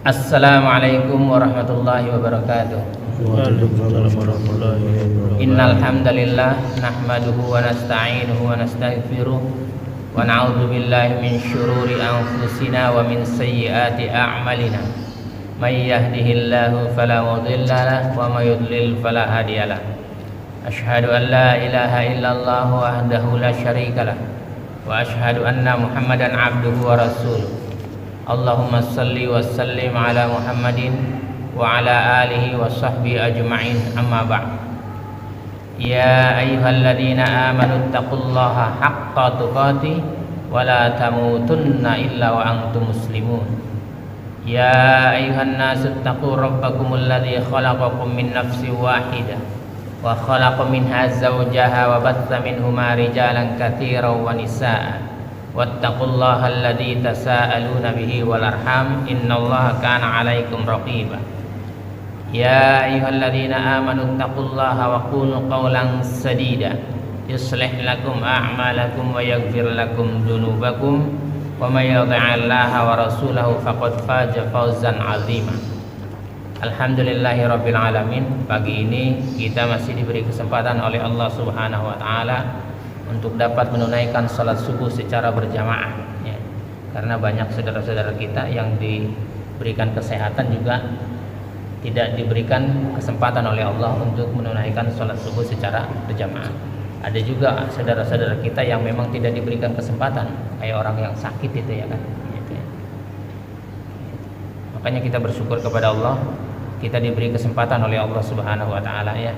Assalamualaikum warahmatullahi wabarakatuh. Waalaikumsalam warahmatullahi wabarakatuh. Innal hamdalillah nahmaduhu wa nasta'inuhu wa nastaghfiruh wa na'udzu billahi min syururi anfusina wa min sayyiati a'malina. May yahdihillahu fala mudilla lahu wa may yudlil fala hadiyalah. Asyhadu an la ilaha illallah wahdahu la syarikalah wa asyhadu anna Muhammadan abduhu wa rasuluh. Allahumma salli wa sallim ala Muhammadin wa ala alihi wa sahbihi ajma'in, amma ba'd. Ya ayyuhalladzina amanu taqullaha haqqa tuqatih wa la tamutunna illa wa antum muslimun. Ya ayyuhan nasu taqu rabbakumul ladzi khalaqakum min nafsin wahidah wa khalaqa minha zawjaha wa batha minhuma rijalan katsiran wa nisaa'a. Wattaqullaha alladzi tasaaluna bihi wal arham innallaha kana 'alaikum raqiba. Ya ayyuhalladzina amanu taqullaha wa qulu qawlan sadida yuslih lakum a'malakum wa yaghfir lakum dzunubakum wa may yuti'illaha wa rasulahu faqad faza fawzan 'azima. Alhamdulillahirabbil alamin. Pagi ini kita masih diberi kesempatan oleh Allah Subhanahu wa taala untuk dapat menunaikan salat subuh secara berjamaah, ya. Karena banyak saudara-saudara kita yang diberikan kesehatan juga tidak diberikan kesempatan oleh Allah untuk menunaikan salat subuh secara berjamaah. Ada juga saudara-saudara kita yang memang tidak diberikan kesempatan, kayak orang yang sakit itu, ya kan, gitu, ya. Makanya kita bersyukur kepada Allah, kita diberi kesempatan oleh Allah Subhanahu wa taala, ya.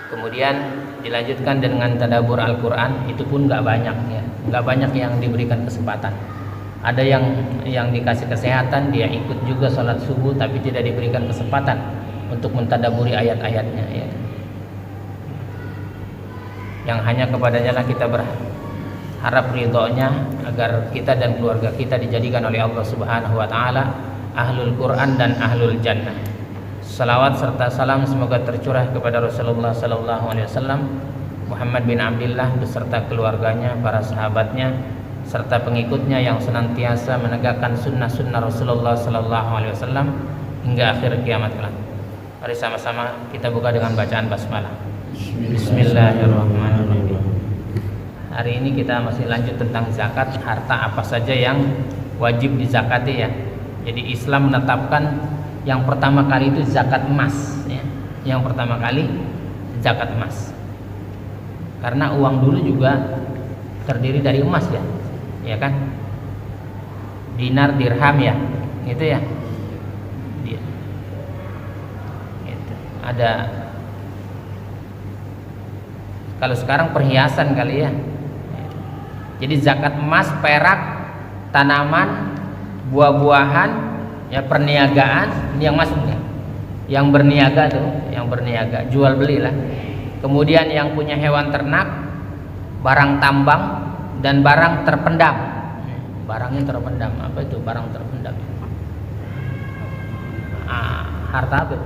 Kemudian dilanjutkan dengan tadabbur Al-Quran, itu pun nggak banyak, ya, nggak banyak yang diberikan kesempatan. Ada yang dikasih kesehatan, dia ikut juga sholat subuh, tapi tidak diberikan kesempatan untuk mentadaburi ayat-ayatnya, ya. Yang hanya kepadanya lah kita berharap ridhonya, agar kita dan keluarga kita dijadikan oleh Allah Subhanahu wa taala ahlul Quran dan ahlul jannah. Salawat serta salam semoga tercurah kepada Rasulullah sallallahu alaihi wasallam, Muhammad bin Abdullah beserta keluarganya, para sahabatnya serta pengikutnya yang senantiasa menegakkan sunnah-sunnah Rasulullah sallallahu alaihi wasallam hingga akhir kiamat kelak. Mari sama-sama kita buka dengan bacaan basmalah. Bismillahirrahmanirrahim. Hari ini kita masih lanjut tentang zakat, harta apa saja yang wajib dizakati, ya. Jadi Islam menetapkan yang pertama kali itu zakat emas, ya. Yang pertama kali zakat emas. Karena uang dulu juga terdiri dari emas, ya. Ya kan? Dinar, dirham, ya. Gitu, ya. Gitu. Ada, kalau sekarang perhiasan kali, ya. Jadi zakat emas, perak, tanaman, buah-buahan, ya, perniagaan, ini yang masuk, ya. Yang berniaga tuh, yang berniaga, jual belilah. Kemudian yang punya hewan ternak, barang tambang, dan barang terpendam. Barangnya terpendam, apa itu barang terpendam? Harta apa itu?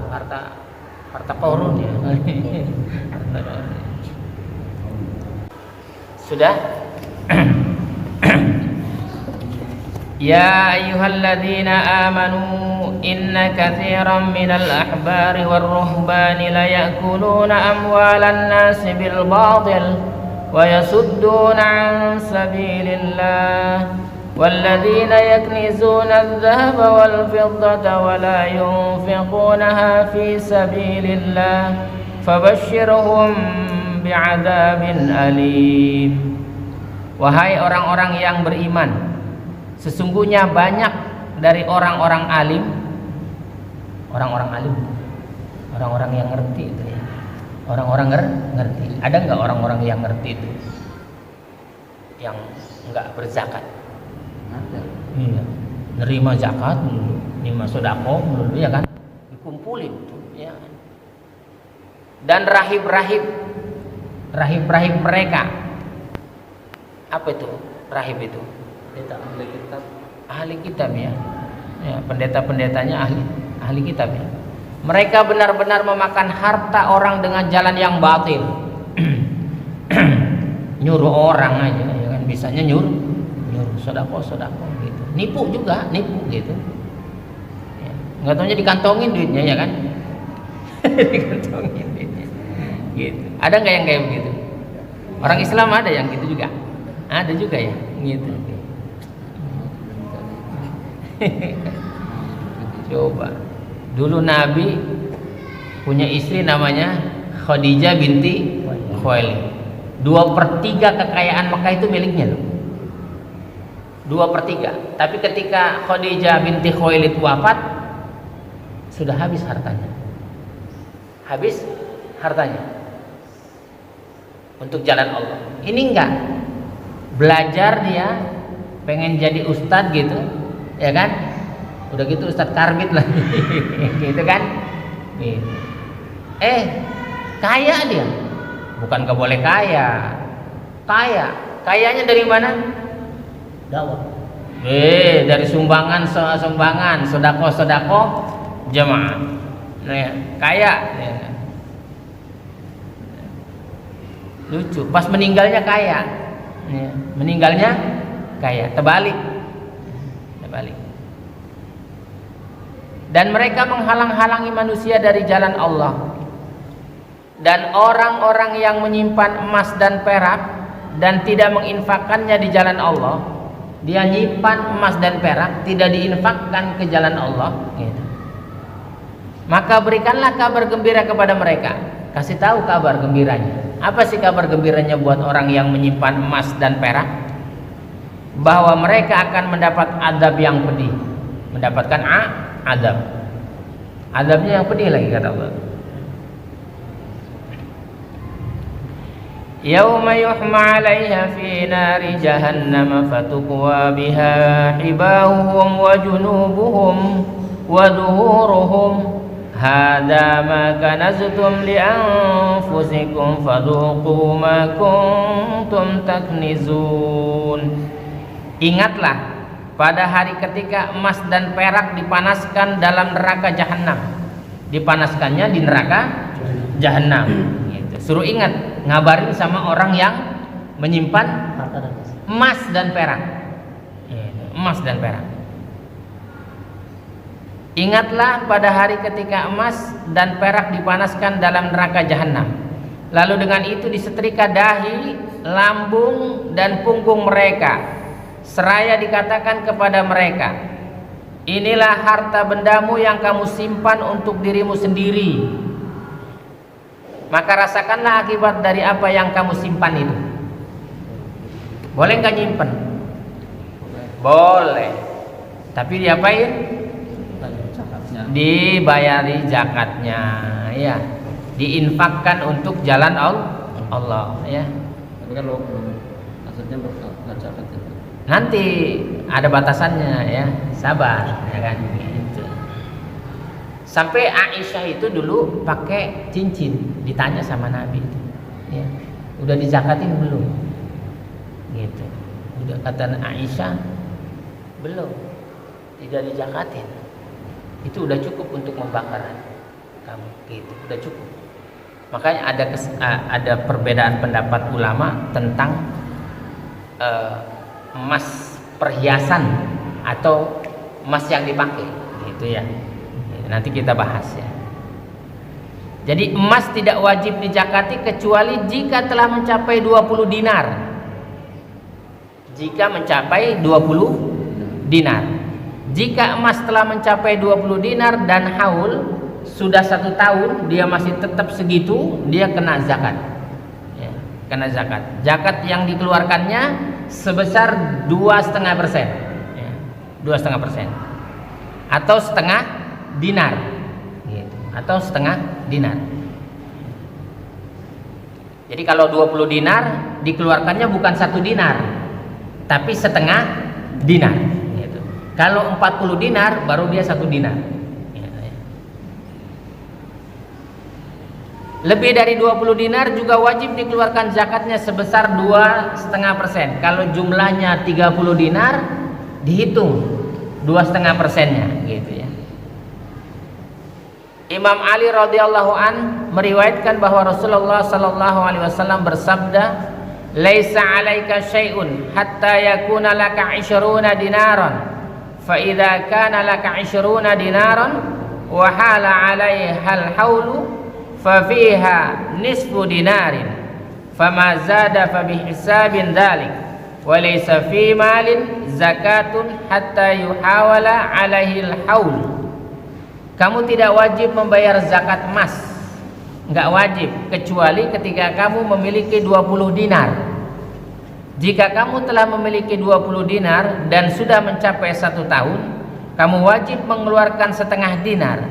Harta korun, ya. Sudah? Ya ayyuhalladzina amanu inna katsiran minal ahbari warruhbani la ya'kuluna amwalan nasi bil batil wa yasudduna an sabilillah walladzina yaknizuna adh-dhahaba wal fiddata wa la yunfiqunaha fi sabilillah fabashshirhum bi'adzabin alim. Wahai orang-orang yang beriman, sesungguhnya banyak dari orang-orang alim, orang-orang yang ngerti itu, ya. Orang-orang ngerti. Ada nggak orang-orang yang ngerti itu yang nggak berzakat? Ada. Iya. Nerima zakat dulu, nerima sedekah dulu, ya kan? Dikumpulin, ya. Dan rahib-rahib mereka, apa itu rahib itu? Ahli kitab, ya. Ya, pendeta-pendetanya ahli kitab, ya. Mereka benar-benar memakan harta orang dengan jalan yang batil. Nyuruh orang aja, ya kan, bisanya nyuruh sedekah gitu. Nipu juga, gitu. nggak taunya dikantongin duitnya ya kan. Dikantongin duitnya gitu. Ada nggak yang kayak begitu? Orang Islam ada yang gitu juga, ada juga ya gitu. Coba dulu Nabi punya istri namanya Khadijah binti Khuwailid. 2/3 kekayaan Mekah itu miliknya loh. 2/3. Tapi ketika Khadijah binti Khuwailid wafat, sudah habis hartanya. Habis hartanya untuk jalan Allah. Ini enggak. Belajar dia, pengen jadi ustadz gitu, ya kan? Udah gitu ustadz karbit lah, gitu kan? Gitu. Kaya dia. Bukan gak boleh kaya. Kayanya dari mana? Dakwah. Dari sumbangan, sedekah jemaah. Nah, kaya. Lucu. Pas meninggalnya kaya. Meninggalnya kaya. Terbalik. Dan mereka menghalang-halangi manusia dari jalan Allah. Dan orang-orang yang menyimpan emas dan perak dan tidak menginfakkannya di jalan Allah, dia nyimpan emas dan perak, tidak diinfakkan ke jalan Allah gitu. Maka berikanlah kabar gembira kepada mereka. Kasih tahu kabar gembiranya. Apa sih kabar gembiranya buat orang yang menyimpan emas dan perak? Bahwa mereka akan mendapat azab yang pedih. Mendapatkan azab. Azabnya yang pedih lagi kata Allah. Yauma yuhma 'alaiha fi nari jahannam fatukwa biha hibahuhum wa junubuhum wa duhuruhum hadza ma kanaztum li anfusikum fadhuqu ma kuntum taknizun. Ingatlah pada hari ketika emas dan perak dipanaskan dalam neraka jahanam. Dipanaskannya di neraka jahanam. Gitu. Suruh ingat, ngabarin sama orang yang menyimpan emas dan perak. Emas dan perak. Ingatlah pada hari ketika emas dan perak dipanaskan dalam neraka jahanam. Lalu dengan itu disetrika dahi, lambung dan punggung mereka. Seraya dikatakan kepada mereka, inilah harta bendamu yang kamu simpan untuk dirimu sendiri. Maka rasakanlah akibat dari apa yang kamu simpan itu. Boleh nggak nyimpen? Boleh. Tapi diapain? Dibayari zakatnya, ya. Diinfakkan untuk jalan Allah, ya. Tapi kan lo maksudnya zakat itu. Nanti ada batasannya, ya. Sabar, ya kan. Gitu. Sampai Aisyah itu dulu pakai cincin, ditanya sama Nabi itu, ya, udah dizakatin belum? Gitu. Udah kata Aisyah, belum, tidak dizakatin. Itu udah cukup untuk membakar kamu, gitu, udah cukup. Makanya ada perbedaan pendapat ulama tentang emas perhiasan atau emas yang dipakai, gitu ya. Nanti kita bahas ya. Jadi emas tidak wajib dizakati kecuali jika telah mencapai 20 dinar. Jika mencapai 20 dinar. Jika emas telah mencapai 20 dinar dan haul sudah 1 tahun dia masih tetap segitu, dia kena zakat. Ya, kena zakat. Zakat yang dikeluarkannya sebesar 2,5%. Ya, 2,5%. Atau setengah dinar, gitu. Atau setengah dinar. Jadi kalau 20 dinar dikeluarkannya bukan 1 dinar, tapi setengah dinar. Gitu. Kalau 40 dinar baru dia 1 dinar. Lebih dari 20 dinar juga wajib dikeluarkan zakatnya sebesar 2,5%. Kalau jumlahnya 30 dinar dihitung 2,5%-nya, gitu ya. Imam Ali radhiyallahu an meriwayatkan bahwa Rasulullah sallallahu alaihi wasallam bersabda, "Laisa 'alaika syai'un hatta yakuna laka 20 dinaran, fa idza kana laka 20 dinaran wa hala 'alaiha al-haulu fa fiha nisfu dinarin fama zada fa bihisabin dzalik wa laysa fi malin zakatun hatta yuhawala 'alaihi al-haul. Kamu tidak wajib membayar zakat emas, enggak wajib kecuali ketika kamu memiliki 20 dinar. Jika kamu telah memiliki 20 dinar dan sudah mencapai 1 tahun, kamu wajib mengeluarkan setengah dinar.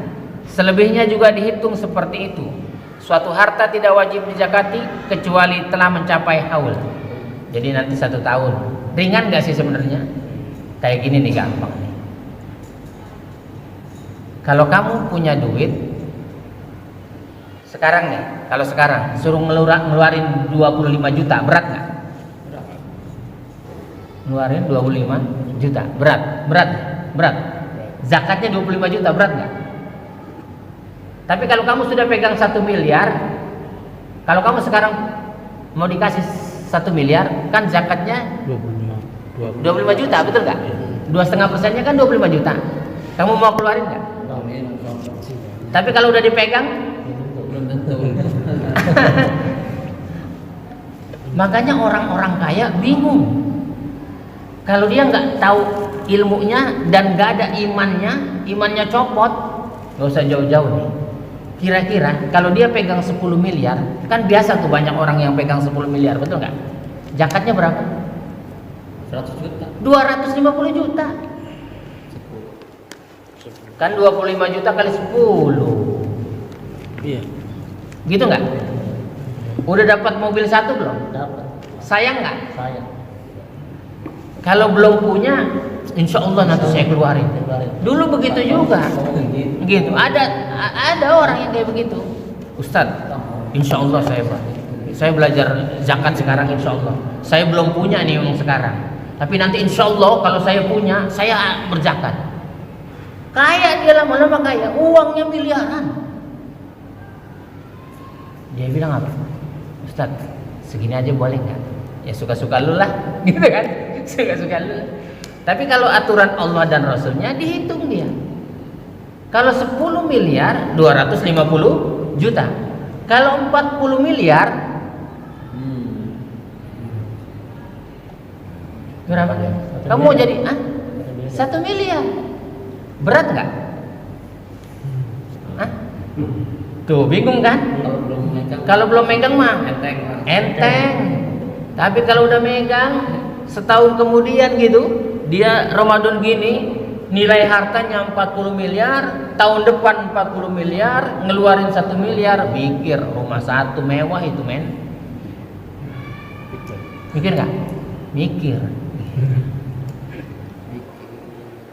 Selebihnya juga dihitung seperti itu. Suatu harta tidak wajib dizakati kecuali telah mencapai haul. Jadi nanti 1 tahun. Ringan gak sih sebenarnya? Kayak gini nih, gampang nih. Kalau kamu punya duit sekarang nih, kalau sekarang suruh ngeluarin 25 juta, berat gak? Ngeluarin 25 juta, berat. Zakatnya 25 juta, berat nggak? Tapi kalau kamu sudah pegang 1 miliar, kalau kamu sekarang mau dikasih 1 miliar, kan zakatnya 25 juta, betul nggak? 2,5%-nya kan 25 juta. Kamu mau keluarin nggak? Tapi kalau udah dipegang, belum tentu. Makanya orang-orang kaya bingung. Kalau dia nggak tahu ilmunya dan nggak ada imannya copot, nggak usah jauh-jauh nih. Kira-kira kalau dia pegang 10 miliar, kan biasa tuh banyak orang yang pegang 10 miliar, betul nggak? Zakatnya berapa? 100 juta. 250 juta. Kan 25 juta kali 10. Iya. Gitu nggak? Udah dapat mobil 1 belum? Dapat. Sayang nggak? Saya. Kalau belum punya, insya Allah nanti saya keluarin. Dulu begitu juga. Gitu. Ada orang yang kayak begitu. Ustadz, insya Allah saya belajar zakat sekarang, insya Allah. Saya belum punya nih yang sekarang. Tapi nanti insya Allah kalau saya punya, saya berzakat. Kaya dia lama-lama kaya, uangnya miliaran. Dia bilang apa? Ustadz, segini aja boleh nggak? Ya suka-suka lu lah, gitu kan? Suka-suka lu. Tapi kalau aturan Allah dan Rasulnya dihitung dia. Kalau 10 miliar 250 juta. Kalau 40 miliar berapa? Kamu mau jadi 1 miliar. Berat nggak? Tuh bingung kan? Kalau belum megang mah enteng. Tapi kalau udah megang, setahun kemudian gitu, dia Ramadan gini, nilai hartanya 40 miliar, tahun depan 40 miliar, ngeluarin 1 miliar, pikir rumah 1 mewah itu, men. Mikir nggak? Mikir.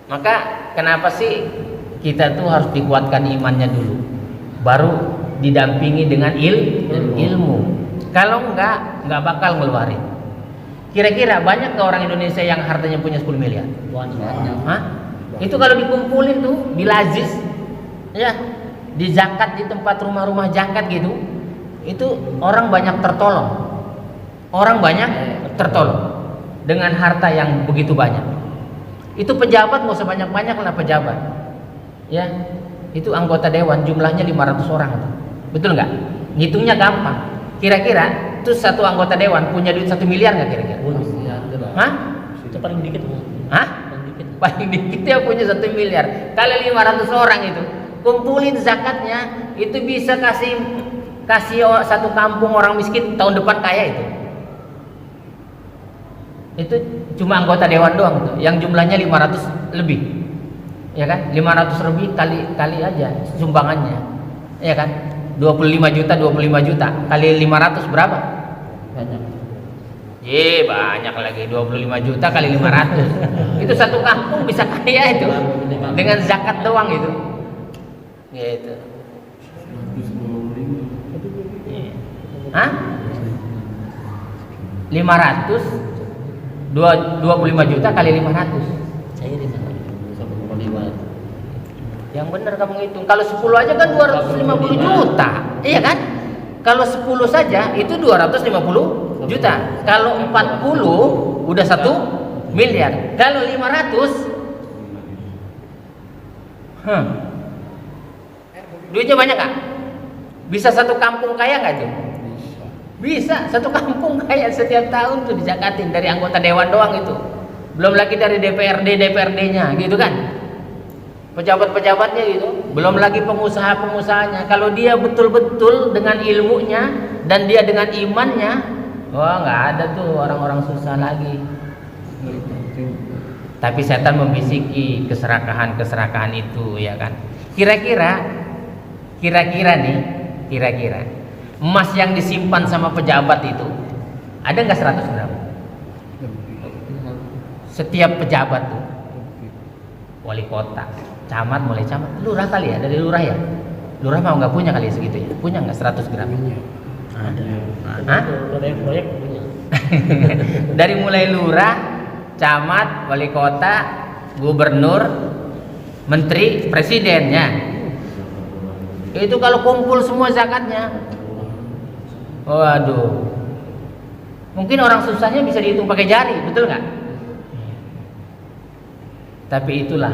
Maka kenapa sih kita tuh harus dikuatkan imannya dulu, baru didampingi dengan ilmu. Kalau enggak bakal ngeluarin. Kira-kira banyak ke orang Indonesia yang hartanya punya 10 miliar? Banyak. Hah? Itu kalau dikumpulin tuh di lazis, ya, di zakat, di tempat rumah-rumah zakat gitu, itu orang banyak tertolong. Orang banyak tertolong dengan harta yang begitu banyak. Itu pejabat nggak usah banyak-banyak lah pejabat. Ya, itu anggota dewan jumlahnya 500 orang itu. Betul nggak? Ngitungnya gampang. Kira-kira tuh satu anggota dewan punya duit 1 miliar nggak kira-kira? Hah? Itu paling dikit. Hah? Paling dikit ya punya 1 miliar. Kali 500 orang itu, kumpulin zakatnya, itu bisa kasih satu kampung orang miskin tahun depan kaya itu. Itu cuma anggota dewan doang tuh, yang jumlahnya 500 lebih. Ya kan? 500 lebih kali aja sumbangannya. Ya kan? 25 juta kali 500 berapa? Banyak. Banyak lagi, 25 juta kali 500. Itu satu kampung bisa kaya itu. Dengan zakat doang itu. Gitu. Hah? 500 25 juta kali 500. Saya di mana? 1,5. Yang benar kamu hitung. Kalau 10 aja kan 250 juta. Iya kan? Kalau 10 saja itu 250 juta. Kalau 40 udah 1 miliar. Kalau 500 Duitnya banyak nggak? Bisa satu kampung kaya nggak tuh? Bisa satu kampung kaya setiap tahun tuh dizakatin dari anggota dewan doang itu. Belum lagi dari DPRD-nya gitu kan? Pejabat-pejabatnya gitu. Belum lagi pengusaha-pengusahanya. Kalau dia betul-betul dengan ilmunya dan dia dengan imannya, wah nggak ada tuh orang-orang susah lagi. Gitu. Tapi setan membisiki keserakahan itu, ya kan? Kira-kira nih, emas yang disimpan sama pejabat itu ada nggak 100 gram? Setiap pejabat tuh, wali kota, camat, mulai camat, lurah kali ya, dari lurah ya. Lurah mau nggak punya kali segitu ya? Punya nggak 100 gram? Ada proyek punya. Dari mulai lurah, camat, wali kota, gubernur, menteri, presidennya. Itu kalau kumpul semua zakatnya, waduh, mungkin orang susahnya bisa dihitung pakai jari, betul nggak? Tapi itulah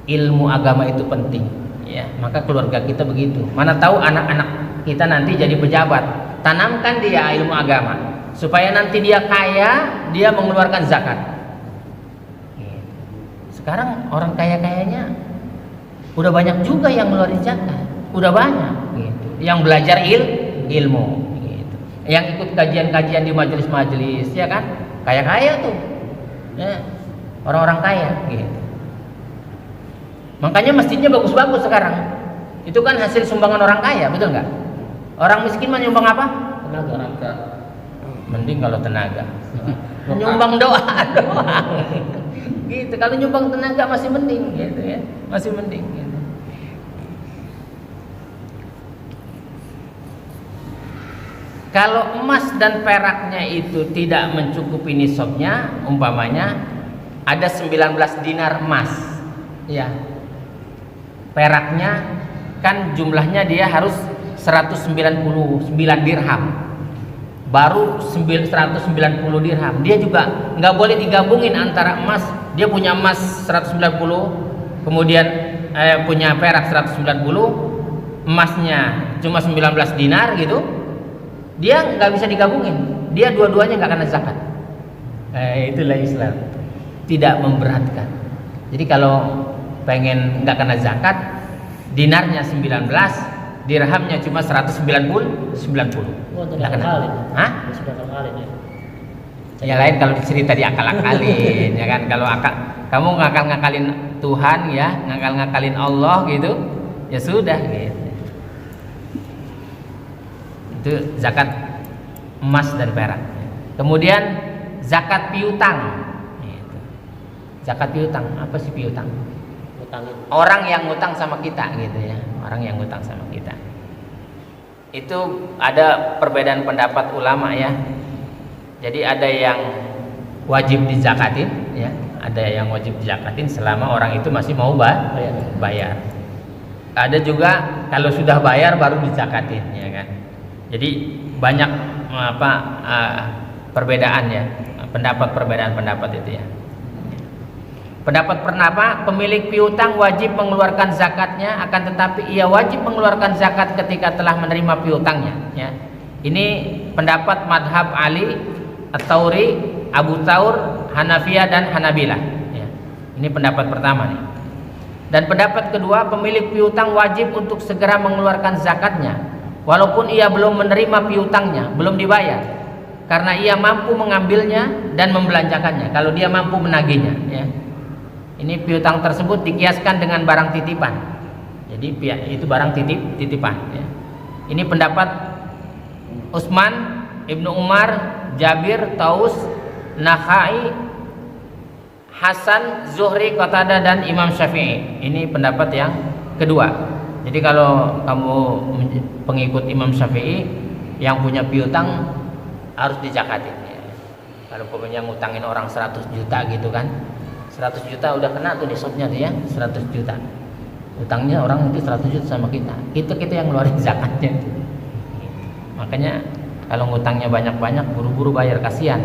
ilmu agama itu penting, ya. Maka keluarga kita begitu. Mana tahu anak-anak kita nanti jadi pejabat, tanamkan dia ilmu agama supaya nanti dia kaya, dia mengeluarkan zakat. Sekarang orang kaya-kayanya udah banyak juga yang ngeluarin zakat, udah banyak gitu. Yang belajar ilmu gitu. Yang ikut kajian-kajian di majelis-majelis, ya kan? Kaya-kaya tuh. Ya, orang-orang kaya gitu. Makanya masjidnya bagus-bagus sekarang. Itu kan hasil sumbangan orang kaya, betul nggak? Orang miskin menyumbang apa? Tenaga. Mending kalau tenaga. Nyumbang doa. Gitu. Kalau nyumbang tenaga masih mending gitu ya. Masih mending gitu. Kalau emas dan peraknya itu tidak mencukupi nisabnya, umpamanya ada 19 dinar emas, ya. Peraknya kan jumlahnya dia harus 199 dirham. Baru 190 dirham. Dia juga nggak boleh digabungin antara emas, dia punya emas 190, kemudian punya perak 190, emasnya cuma 19 dinar gitu. Dia nggak bisa digabungin, dia dua-duanya nggak kena zakat. Itulah Islam, tidak memberatkan. Jadi kalau pengen nggak kena zakat, dinarnya 19, dirhamnya cuma 190. Nggak kena. Hah? Ya lain kalau cerita diakal-akalin, ya kan? Kalau kamu ngakal-ngakalin Tuhan, ya, ngakal-ngakalin Allah gitu, ya sudah gitu. Itu zakat emas dan perak. Kemudian zakat piutang. Zakat piutang, apa sih piutang? Orang yang ngutang sama kita gitu ya. Orang yang ngutang sama kita. Itu ada perbedaan pendapat ulama ya. Jadi ada yang wajib dizakatin ya, ada yang wajib dizakatin selama orang itu masih mau bayar. Ada juga kalau sudah bayar baru dizakatin, ya kan. Jadi banyak perbedaan ya, perbedaan pendapat itu ya. Pendapat pertama, pemilik piutang wajib mengeluarkan zakatnya, akan tetapi ia wajib mengeluarkan zakat ketika telah menerima piutangnya. Ya. Ini pendapat madhab Ali, At-Tauri, Abu Thaur, Hanafiyah dan Hanabilah. Ya. Ini pendapat pertama nih. Dan pendapat kedua, pemilik piutang wajib untuk segera mengeluarkan zakatnya, walaupun ia belum menerima piutangnya, belum dibayar, karena ia mampu mengambilnya dan membelanjakannya. Kalau dia mampu menagihnya, ya. Ini piutang tersebut dikiaskan dengan barang titipan. Jadi itu barang titipan. Ya. Ini pendapat Utsman, Ibnu Umar, Jabir, Taus, Nakhai, Hasan, Zuhri, Qatadah dan Imam Syafi'i. Ini pendapat yang kedua. Jadi kalau kamu pengikut Imam Syafi'i yang punya piutang harus dizakatin. Ya. Kalau punya ngutangin orang 100 juta gitu kan, 100 juta udah kena tuh nisabnya tuh ya, 100 juta. Utangnya orang itu 100 juta sama kita. Kita yang ngeluarin zakatnya. Makanya kalau ngutangnya banyak-banyak buru-buru bayar, kasihan.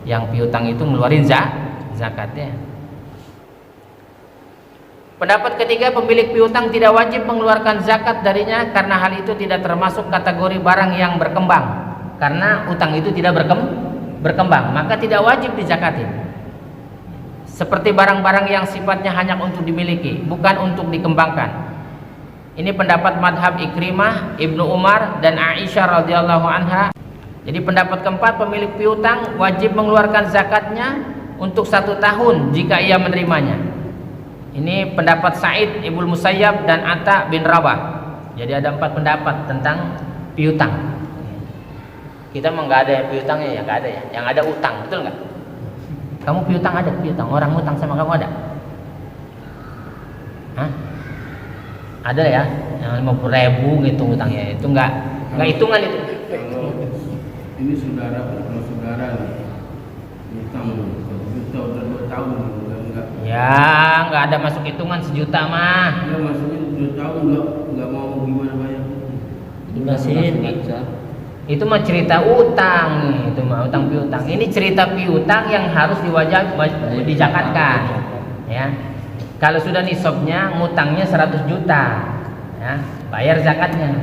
Yang piutang itu ngeluarin zakatnya. Pendapat ketiga, pemilik piutang tidak wajib mengeluarkan zakat darinya karena hal itu tidak termasuk kategori barang yang berkembang. Karena utang itu tidak berkembang, maka tidak wajib dizakatin. Seperti barang-barang yang sifatnya hanya untuk dimiliki, bukan untuk dikembangkan. Ini pendapat madhab Ikrimah, Ibnu Umar, dan Aisyah radhiyallahu anha. Jadi pendapat keempat, pemilik piutang wajib mengeluarkan zakatnya untuk 1 tahun jika ia menerimanya. Ini pendapat Sa'id Ibnu Musayyab dan Atta bin Rabah. Jadi ada 4 pendapat tentang piutang. Kita mah nggak ada yang piutangnya ya, nggak ada ya. Yang ada utang, betul nggak? Kamu piutang ada piutang, orang utang sama kamu ada? Hah? Ada ya, yang 50.000 gitu utangnya, itu nggak hitungan itu. Kalau ini saudara, kalau saudara utang 1 juta udah 2 tahun enggak. Ya, nggak ada masuk hitungan 1 juta mah. Ya maksudnya 2 tahun enggak mau gimana bayar. Lunasin. Itu mah cerita utang, itu mah utang piutang. Ini cerita piutang yang harus dijakatkan, ya. Kalau sudah nisabnya, ngutangnya 100 juta, ya, bayar zakatnya.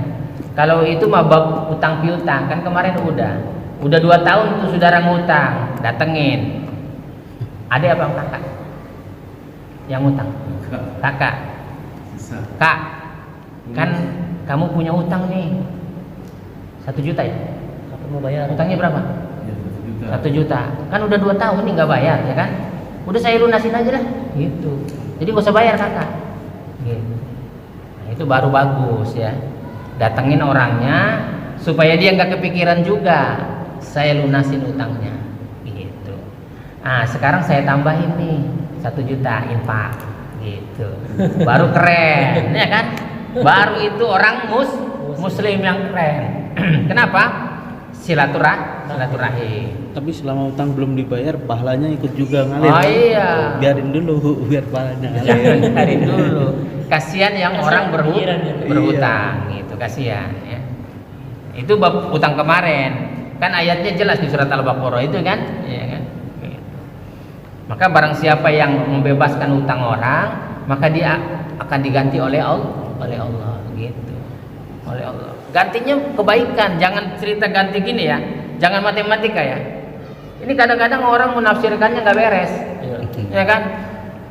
Kalau itu mah bab utang piutang, kan kemarin udah 2 tahun tuh saudara ngutang, datengin. Ada apa kakak? Yang ngutang? Kakak. Kak, kan kamu punya utang nih 1 juta ya? Kapan mau bayar? Utangnya berapa? Ya, 1 juta. 1 juta. Kan udah 2 tahun nih nggak bayar, ya kan? Udah saya lunasin aja lah, gitu. Jadi gak usah bayar kakak. Gitu. Nah, itu baru bagus ya. Datengin orangnya supaya dia nggak kepikiran juga. Saya lunasin utangnya, gitu. Ah, sekarang saya tambahin nih 1 juta infak, gitu. Baru keren, ya kan? Baru itu orang muslim yang keren. Kenapa? Silaturahim. Tapi selama utang belum dibayar, pahalanya ikut juga ngalir. Oh iya. Biarin dulu biar pahalanya ngalir. Jangan biarin dulu. Kasihan yang orang berhutang, Iya. gitu, kasihan ya. Itu bab utang kemarin. Kan ayatnya jelas di surat Al-Baqarah itu kan? Iya kan? Gitu. Maka barang siapa yang membebaskan utang orang, maka dia akan diganti oleh Allah, gitu. Oleh Allah. Gantinya kebaikan, jangan cerita ganti gini ya, jangan matematika ya. Ini kadang-kadang orang menafsirkannya nggak beres, ya kan?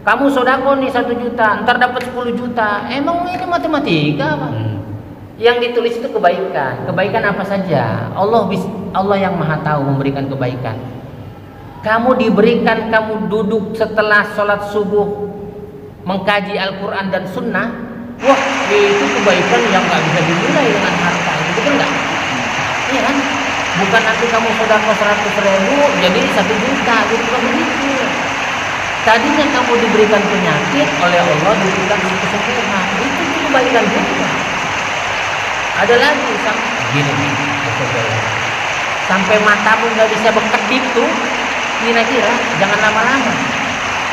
Kamu sodako nih 1 juta, ntar dapat 10 juta. Emang ini matematika apa? Yang ditulis itu kebaikan. Kebaikan apa saja? Allah yang Maha Tahu memberikan kebaikan. Kamu diberikan, kamu duduk setelah sholat subuh mengkaji Al-Quran dan Sunnah. Wah, itu kebaikan yang nggak bisa dinilai dengan harta, itu betul nggak? Iya kan? Bukan nanti kamu sodako 100.000 jadi 1 juta, gitu kan begitu. Tadinya kamu diberikan penyakit oleh Allah, diberikan kesembuhan, itu kebaikan juga. Ada lagi sampai matamu nggak bisa berkedip tuh, kira-kira jangan lama-lama.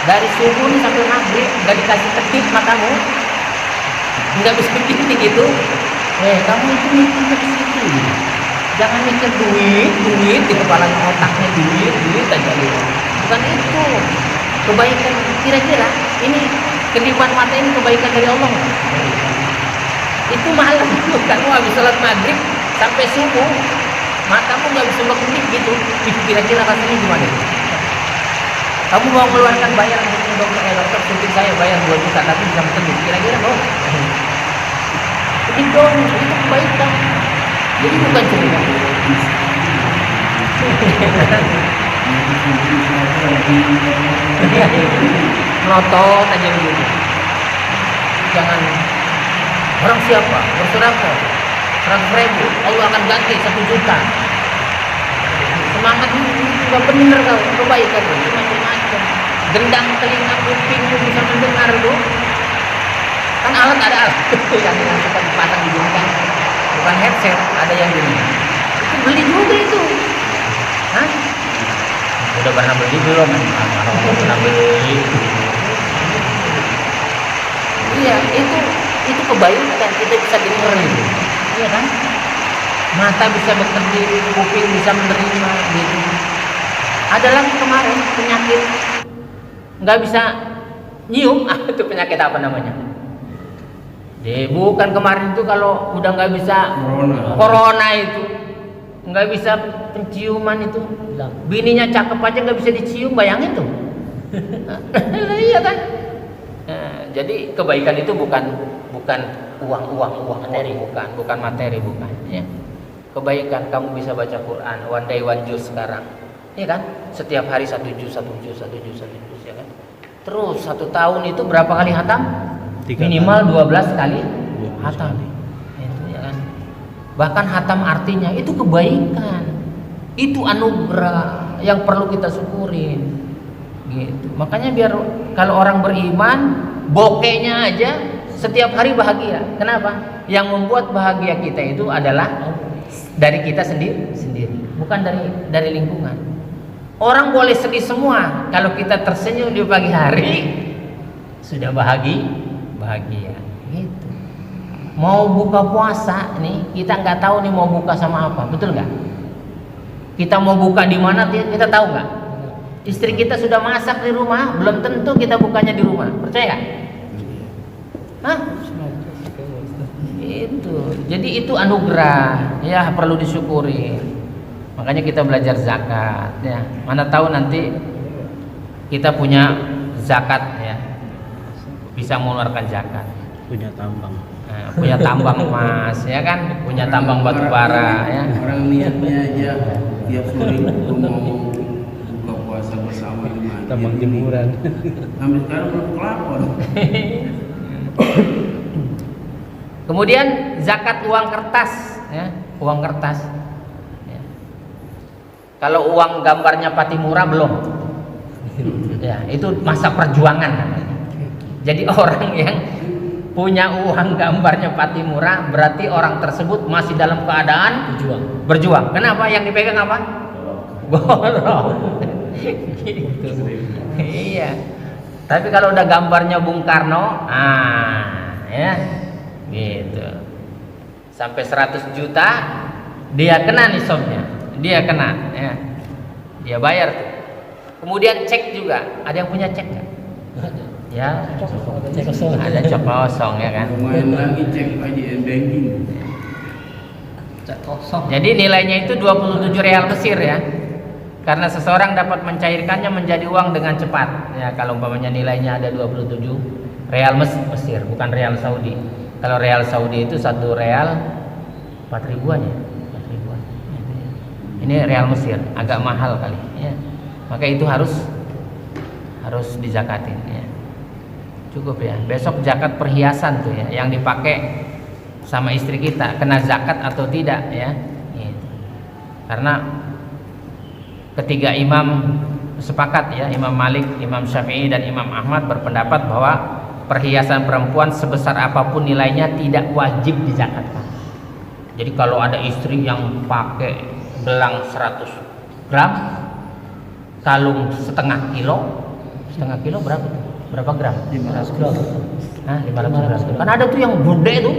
Dari subuh nih sampai maghrib nggak dikasih kedip matamu, nggak bisa begini gitu. Kamu itu mikirnya ke situ, jangan mikir duit di kepala otaknya, duit aja gitu. Bukan itu kebaikan. Kira-kira ini kedipan mata ini kebaikan dari Allah nggak? Itu malam itu kamu habis sholat maghrib sampai subuh matamu nggak bisa berkedip gitu. Kira-kira rasanya gimana? Kamu mau mengeluarkan bayar untuk dokter suntik saya bayar 2 juta tapi bisa berkedip, kira-kira mau? Kedip dong, itu kebaikan. Jadi bukan cerita. Melotot aja begitu. Jangan. Orang siapa? Bersedekah 100.000, Allah akan ganti 1 juta. Semangat itu nggak benar kau, kebaikan itu macam-macam. Gendang telinga kuping bisa mendengar tuh. Kan alat ada alat itu yang suka dipasang di hidung kan, bukan headset, ada yang gini. Itu beli juga itu. Hah? Udah pernah beli belum? Pernah beli. Iya, itu kebaikan, kita bisa dengar itu, iya kan? Mata bisa bekerja, kuping bisa menerima gitu. Ada lagi kemarin penyakit nggak bisa Nyium, itu penyakit apa namanya? Bukan kemarin itu kalau udah nggak bisa corona itu, nggak bisa penciuman itu, bininya cakep aja nggak bisa dicium, bayangin tuh. Iya kan? Jadi kebaikan itu bukan uang materi, bukan materi, bukan. Ya. Kebaikan kamu bisa baca Quran one day one juz sekarang, ya kan? Setiap hari satu juz ya kan? Terus 1 tahun itu berapa kali hatam? Minimal 12 kali hatam. Itu ya kan. Bahkan hatam artinya itu kebaikan. Itu anugerah yang perlu kita syukurin. Gitu. Makanya biar kalau orang beriman, bokehnya aja setiap hari bahagia. Kenapa? Yang membuat bahagia kita itu adalah dari kita sendiri, bukan dari lingkungan. Orang boleh sedih semua, kalau kita tersenyum di pagi hari sudah bahagia gitu. Mau buka puasa nih, kita nggak tahu nih mau buka sama apa, betul nggak? Kita mau buka di mana kita tahu nggak? Istri kita sudah masak di rumah, belum tentu kita bukanya di rumah, percaya nggak? Hah? Itu, jadi itu anugerah, ya perlu disyukuri. Makanya kita belajar zakat, ya. Mana tahu nanti kita punya zakat, ya, bisa mengeluarkan zakat. Punya tambang. Nah, punya tambang emas, ya kan? Punya tambang batu bara, ya. Orang niatnya aja tiap sore itu mau buka puasa bersama dengan Tambang jemuran. sampai sekarang belum kelapor. Kemudian zakat uang kertas, ya, uang kertas. Ya. Kalau uang gambarnya Patimura belum, ya itu masa perjuangan namanya. Jadi orang yang punya uang gambarnya Patimura berarti orang tersebut masih dalam keadaan berjuang. Kenapa? Yang dipegang apa? Golok. Gitu. Iya. Tapi kalau udah gambarnya Bung Karno, ya. Gitu. Sampai 100 juta dia kena nisabnya. Dia kena, ya. Dia bayar tuh. Kemudian cek juga. Ada yang punya cek nggak? Ya, ada cek kosong, ya kan. Lumayan lagi cek aja banking. Jadi nilainya itu 27 real Mesir, ya. Karena seseorang dapat mencairkannya menjadi uang dengan cepat. Ya, kalau umpamanya nilainya ada 27 real Mesir, bukan real Saudi. Kalau real Saudi itu 1 real 4 ribuan, ya. 4 ribuan. Ini real Mesir, agak mahal kali, ya. Maka itu harus dizakatin, ya. Cukup, ya. Besok zakat perhiasan tuh, ya, yang dipakai sama istri kita kena zakat atau tidak, ya. Gitu. Karena ketiga imam sepakat, ya, Imam Malik, Imam Syafi'i dan Imam Ahmad berpendapat bahwa perhiasan perempuan sebesar apapun nilainya tidak wajib dizakatkan. Jadi kalau ada istri yang pakai gelang 100 gram, kalung setengah kilo berapa tuh? Berapa gram? 500 gram. Nah, 500 gram. Kan ada tuh yang gede tuh.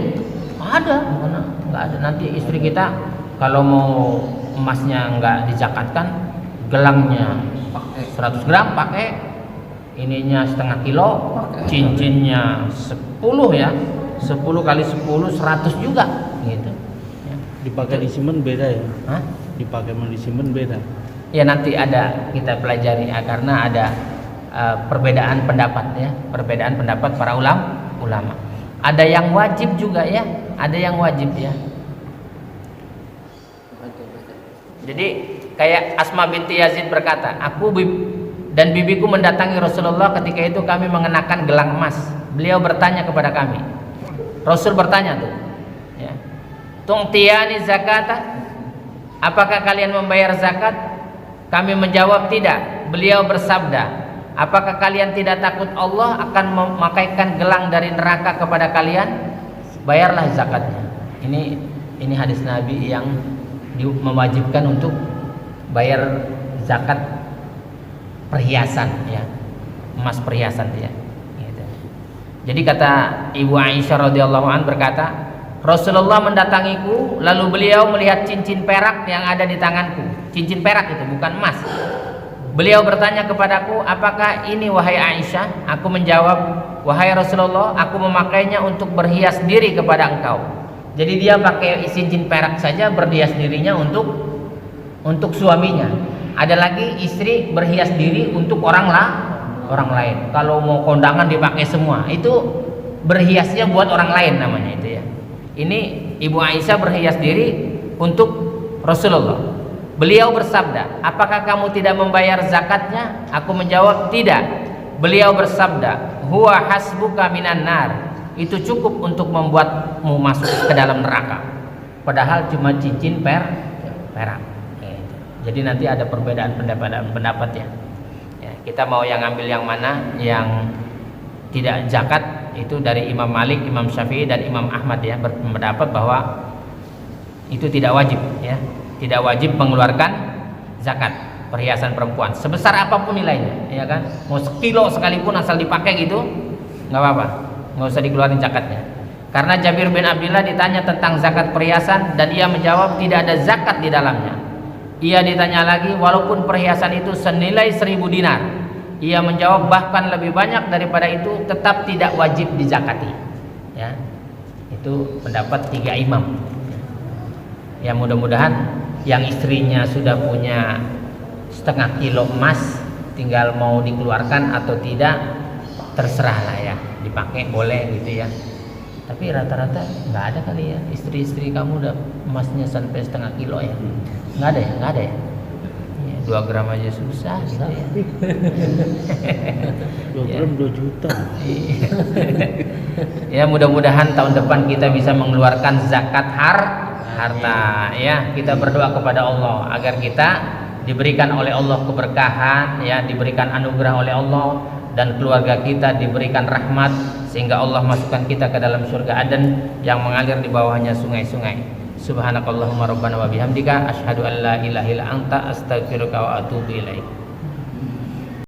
Ada, mana? Enggak ada. Nanti istri kita kalau mau emasnya enggak dizakatkan, gelangnya 100 gram pakai, ininya setengah kilo, cincinnya 10, ya, 10 kali 10 100 juga, gitu. Ya. Dipakai di simpen beda, ya? Hah? Dipakai di simpen beda. Ya nanti ada kita pelajari, ya, karena ada perbedaan pendapat, ya, perbedaan pendapat para ulama. Ada yang wajib juga, ya, ada yang wajib, ya. Jadi kayak Asma binti Yazid berkata, aku dan bibiku mendatangi Rasulullah ketika itu kami mengenakan gelang emas. Beliau bertanya kepada kami. Rasul bertanya tuh, ya, tungtiani zakata, apakah kalian membayar zakat? Kami menjawab tidak. Beliau bersabda, apakah kalian tidak takut Allah akan memakaikan gelang dari neraka kepada kalian? Bayarlah zakatnya. Ini hadis Nabi yang mewajibkan untuk bayar zakat perhiasan, ya, emas perhiasan, ya. Gitu. Jadi kata Ibu Aisyah radhiyallahu anha berkata, Rasulullah mendatangiku, lalu beliau melihat cincin perak yang ada di tanganku. Cincin perak itu bukan emas. Beliau bertanya kepadaku, apakah ini wahai Aisyah? Aku menjawab, wahai Rasulullah, aku memakainya untuk berhias diri kepada engkau. Jadi dia pakai cincin perak saja, berhias dirinya untuk suaminya. Ada lagi istri berhias diri untuk orang lain. Kalau mau kondangan dipakai semua, itu berhiasnya buat orang lain namanya itu ya. Ini Ibu Aisyah berhias diri untuk Rasulullah. Beliau bersabda, apakah kamu tidak membayar zakatnya? Aku menjawab, tidak. Beliau bersabda, huwa hasbuka minan nar. Itu cukup untuk membuatmu masuk ke dalam neraka. Padahal cuma cincin perak. Jadi nanti ada perbedaan pendapat ya. Kita mau yang ambil yang mana? Yang tidak zakat itu dari Imam Malik, Imam Syafi'i dan Imam Ahmad ya, berpendapat bahwa itu tidak wajib ya. Tidak wajib mengeluarkan zakat perhiasan perempuan sebesar apapun nilainya, ya kan? Mau sekilo sekalipun asal dipakai gitu, nggak apa-apa, nggak usah dikeluarin zakatnya. Karena Jabir bin Abdullah ditanya tentang zakat perhiasan dan ia menjawab tidak ada zakat di dalamnya. Ia ditanya lagi, walaupun perhiasan itu senilai 1000 dinar, ia menjawab bahkan lebih banyak daripada itu tetap tidak wajib dizakati. Ya, itu pendapat 3 imam. Ya mudah-mudahan yang istrinya sudah punya setengah kilo emas, tinggal mau dikeluarkan atau tidak terserah lah ya, dipakai boleh gitu ya. Tapi rata-rata nggak ada kali ya istri-istri kamu udah emasnya sampai setengah kilo ya, nggak ada ya. 2 gram aja susah gitu ya. 2 gram 2 juta. Ya mudah-mudahan tahun depan kita bisa mengeluarkan zakat harta ya. Kita berdoa kepada Allah agar kita diberikan oleh Allah keberkahan ya, diberikan anugerah oleh Allah dan keluarga kita diberikan rahmat sehingga Allah masukkan kita ke dalam surga Aden yang mengalir di bawahnya sungai-sungai. Subhanakallahumma rabbana wa bihamdika asyhadu an la ilaha illa anta astaghfiruka wa atubu ilaik.